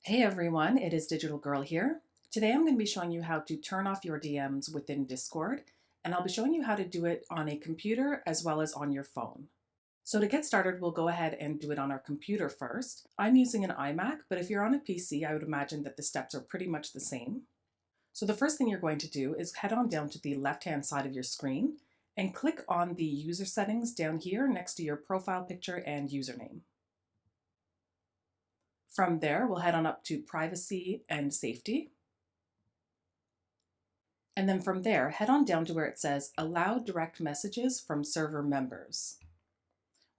Hey everyone, it is DigitalGrl here. Today I'm going to be showing you how to turn off your DMs within Discord, and I'll be showing you how to do it on a computer as well as on your phone. So to get started, we'll go ahead and do it on our computer first. I'm using an iMac, but if you're on a PC, I would imagine that the steps are pretty much the same. So the first thing you're going to do is head on down to the left-hand side of your screen and click on the user settings down here next to your profile picture and username. From there, we'll head on up to privacy and safety. And then from there, head on down to where it says allow direct messages from server members.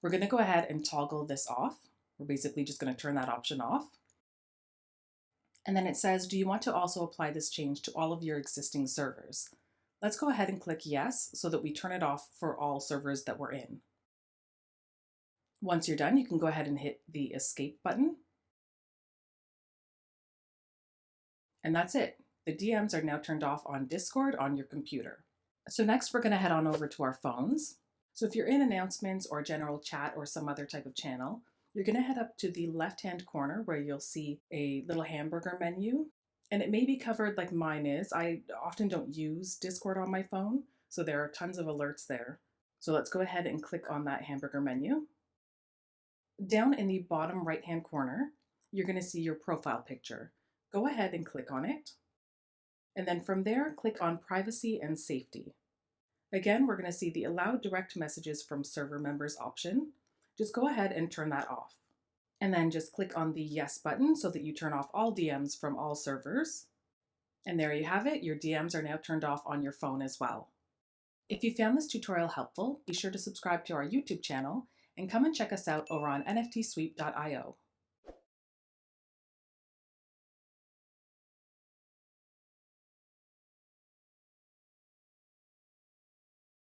We're going to go ahead and toggle this off. We're basically just going to turn that option off. And then it says, do you want to also apply this change to all of your existing servers? Let's go ahead and click yes so that we turn it off for all servers that we're in. Once you're done, you can go ahead and hit the escape button. And that's it. The DMs are now turned off on Discord on your computer. So next we're going to head on over to our phones. So if you're in announcements or general chat or some other type of channel, you're going to head up to the left-hand corner where you'll see a little hamburger menu. And it may be covered like mine is. I often don't use Discord on my phone, so there are tons of alerts there. So let's go ahead and click on that hamburger menu. Down in the bottom right-hand corner, you're going to see your profile picture. Go ahead and click on it. And then from there, click on privacy and safety. Again, we're going to see the allow direct messages from server members option. Just go ahead and turn that off. And then just click on the yes button so that you turn off all DMs from all servers. And there you have it. Your DMs are now turned off on your phone as well. If you found this tutorial helpful, be sure to subscribe to our YouTube channel and come and check us out over on nftsweep.io.